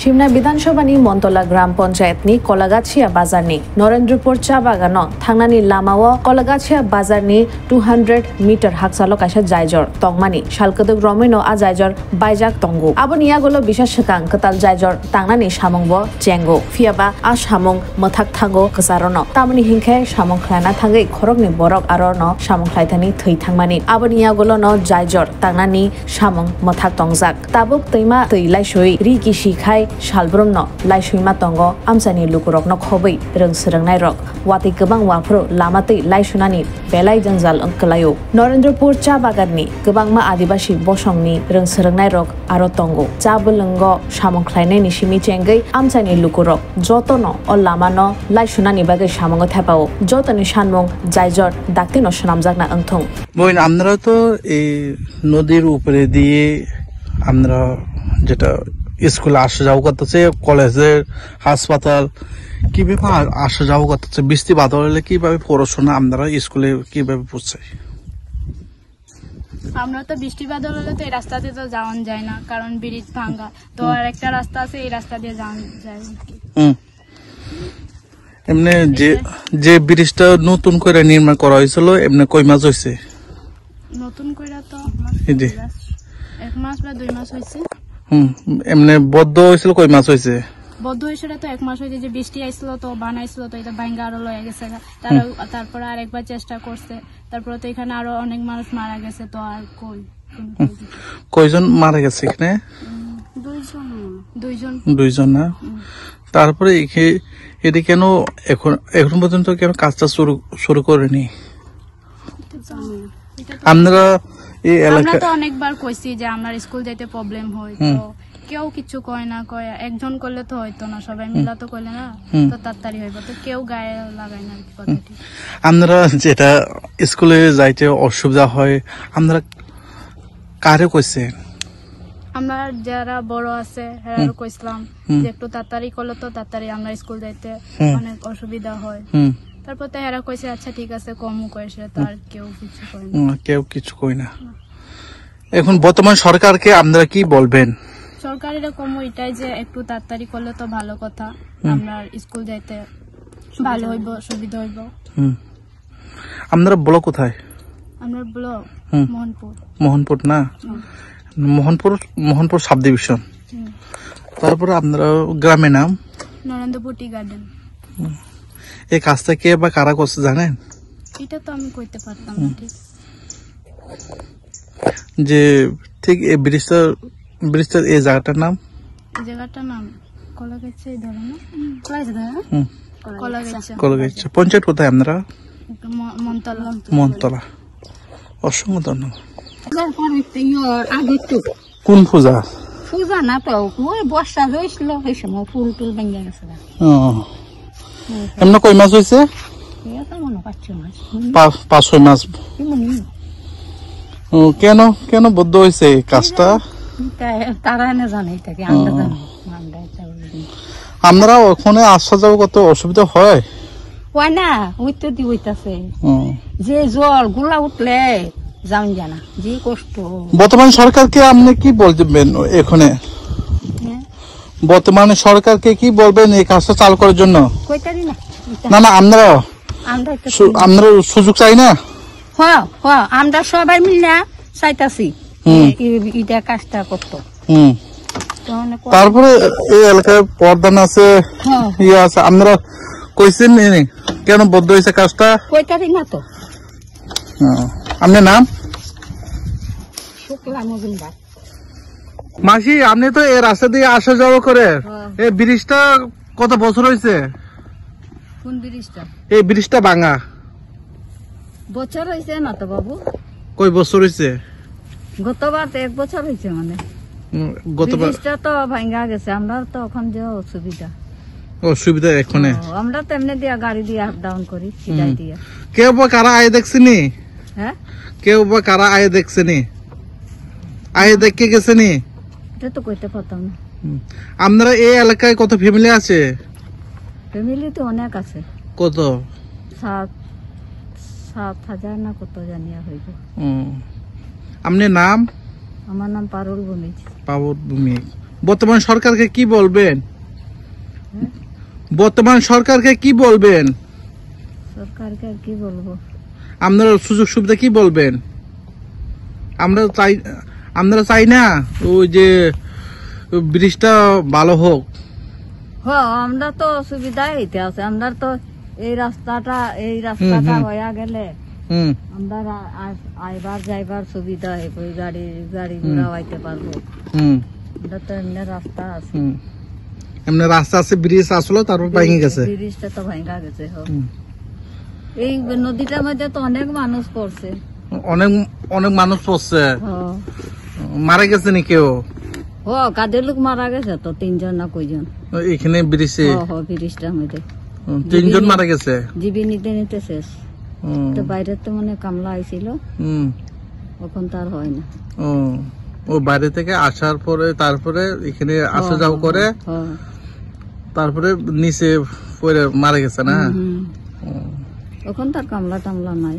সিমনা বিধানসভাनि মন্তলা গ্রাম পঞ্চায়েतनि कलागाछिया बाजारनि नरेन्द्रपुर चा बागानाव थांनानै लामाव कलागाछिया बाजारनि 200 मिटार हाकसालो काइसा जायजर तंमानि सालकदक रमेनो आ जायजर बायजाक तंगु आबोनिया गलो बिशा सकां कताल जायजर तांनानै सामंगबो चेंगो फियाबा आ सामंग मथाक थांगो कसारनो तामनि हिंखे सामंग खाना थांगै खरकनि बरक आरोनो सामंग खायथानि थै थांमानि आबोनिया गलो न जायजर तांनानि सामंग मथाक तंजाक ताबुक तैमा तैलाय सय रि किसिखाय सालब्रमनो लाइसुइमा तंगो आमसानि लुकुरकनो खबै रोंसोरोंनाय रक वाति गोबां वाफ्रो लामातै लाइसुनानि बेलाय जंजाल अंकलायो नरेन्द्रपुर चा बागाननि गोबांमा आदिबासि बसंनि रोंसोरोंनाय रक आरो तंगो चा बोलंगो सामंख्लायनायनि सिमि चेंगै आमसानि लुकुरक जतनो अ लामानो लाइसुनानि बागै सामंगो थापाओ जतनि सानमंग जायजर दाक्तिनो सनामजाकना अंथं বইন আমরা তো এই নদীর উপরে দিয়ে আমরা যেটা স্কুলে আসা যাওয়া করতেছে কলেজের হাসপাতাল কিভাবে আসা যাওয়া করতেছে বৃষ্টি বাদল হলে কিভাবে পড়াশোনা আমরা স্কুলে কিভাবে পৌঁছাই আমরা তো বৃষ্টি বাদল হলে তো এই রাস্তা দিয়ে তো যাওয়া যায় না কারণ ব্রিজ ভাঙা তো আর একটা রাস্তা আছে এই রাস্তা দিয়ে যাওয়া যায় এমনি যে ব্রিজটা নতুন করে নির্মাণ করা হয়েছিল এমনি কয় মাস হয়েছে নতুন করে তো এক মাস বা 2 মাস হয়েছে এমনি বদ্ধ হয়েছিল কয় মাস হয়েছে বদ্ধ হয়েছিল তো 1 মাস হয়েছে যে বৃষ্টি আইছিল তো বানাইছিল তো এটা ভাঙা আরো লয়ে গেছে তারপর আরেকবার চেষ্টা করছে তারপর তো এখানে আরো অনেক মানুষ মারা গেছে তো আর কয়জন মারা গেছে এখানে দুইজন না তারপরে এটা কেন এখন পর্যন্ত কেন কাজটা শুরু করেনি আমরা এই এলাকা তো অনেকবার কইছি যে আমরা স্কুল যাইতে প্রবলেম হয় তো কেউ কিছু কয় না কয় একজন করলে তো হয়তো না সবাই মিলা তো করলে না তো তাড়াতাড়ি হইব তো কেউ গায়ে লাগায় না কথাটি আমরা যেটা স্কুলে যাইতে অসুবিধা হয় আমরা কারে কইছে আমরা যারা বড় আছে হেরারও কইছিলাম যে একটু তাড়াতাড়ি করলে তো তাড়াতাড়ি আমরা স্কুল যাইতে অনেক অসুবিধা হয় তারপর তো হেরা কইছে আচ্ছা ঠিক আছে কমও কইছে তার কেউ কিছু কয় না কিছু কয় না এখন বর্তমান সরকারকে আপনারা কি বলবেন সরকারের কমও এটাই যে একটু তাড়াতাড়ি করলে তো ভালো কথা আমরা স্কুল যাইতে ভালো হইব সুবিধা হইব আপনারা ব্লক কোথায় আমরা ব্লক মোহনপুর না মোহনপুর সাব ডিভিশন তারপরে আপনারা গ্রামের নাম নরেন্দ্রপুর টি গার্ডেন এই কাজটা কে বা কারা করছে জানেন এটা তো আমি কইতে পারতাম না ঠিক যে ঠিক এই ব্রিজটার এই জায়গাটার নাম কলাগাছা এই ধরো না কলাগাছা পঞ্চায়েত কোথায় আপনারা মন্তলা অসংখ্য ধন্যবাদ কোন পূজা না তো বর্ষা হয়েছিল ওই সময় ফুল টুল ভেঙে গেছে এমনি কয় মাস হয়েছে 5-6 মাস কেন বদ্ধ হয়েছে কাজটা তারা না জানে এটাকে আমরা জানি আমরা ওখানে আসা যাওয়া কত অসুবিধা হয় না ওই তো দিবইতাছে যে জল গুলা উঠলে যাওয়া যায় না যে কষ্ট বর্তমান সরকারকে আপনি কি বলবেন এখানে বর্তমানে সরকারকে কি বলবেন এই কাজটা চালু করার জন্য না আমরা সুযোগ চাই না আমরা সবাই মিলে চাইতাছি এটা কাজটা করতো তারপরে এই এলাকায় প্রধান আছে ইয়ে আছে আপনারা কইছেন কেন বদ্ধ হয়েছে কাজটা কইতারি না তো আপনার নাম শুক্লা মজুমদার মাসি আপনি তো এই রাস্তা দিয়ে আসা যাওয়া করে এই ব্রিজটা কত বছর হয়েছে কোন ব্রিজটা এই ব্রিজটা ভাঙা বছর হয়েছে না তো বাবু কয় বছর হয়েছে গতবার 1 বছর হয়েছে মানে ব্রিজটা তো ভাঙা গেছে আমরা তো এখন যে অসুবিধা এখানে আমরা তো এমনি দিয়া গাড়ি দিয়ে আপ ডাউন করি সিধাই দিয়া কেউ বা কারা আয় দেখছেনি হ্যাঁ কেউ বা কারা আয় দেখছেনি আয় দেখে গেছেনি এটা তো কইতে পারতাম না আপনারা এই এলাকায় কত ফ্যামিলি আছে ফ্যামিলি তো অনেক আছে কত 7,000 না কত জানিয়া হইব আপনার নাম আমার নাম পারুল ভূমিক বর্তমান সরকারকে কি বলবেন? বর্তমান সরকারকে কি বলবেন? সরকারকে কি বলবো? আপনারা সুযোগ সুবিধা কি বলবেন? আমরা চাই না ওই যে ব্রিজটা ভালো হোক। আমরা তো অসুবিধাই হইতে আছে। আমরা তো এই রাস্তাটা হয়ে গেলে আমরা আইবার যাইবার সুবিধা হইব, গাড়ি ঘোড়া আইতে পারবো। আমরা তো এমনি রাস্তা আছে, এমনি রাস্তা আছে, ব্রিজ আসলো তারপর ভেঙে গেছে। ব্রিজটা তো ভেঙে গেছে। এই নদীটার মধ্যে তো অনেক মানুষ পড়ছে, অনেক মানুষ পড়ছে, মারা গেছে নি কেউ? কাদের লোক মারা গেছে তো, 3 জন না কয়জন এখানে ব্রিজে? ব্রিজটার মধ্যে 3 জন মারা গেছে। জীবী নিতে শেষ। তো বাইরে তো মানে কামলা আইছিল, এখন তার হয় না। ও বাইরে থেকে আসার পরে তারপরে এখানে আসা যাওয়া করে, তারপরে নিচে পড়ে মারা গেছে না? এখন তার কামলা টামলা নাই।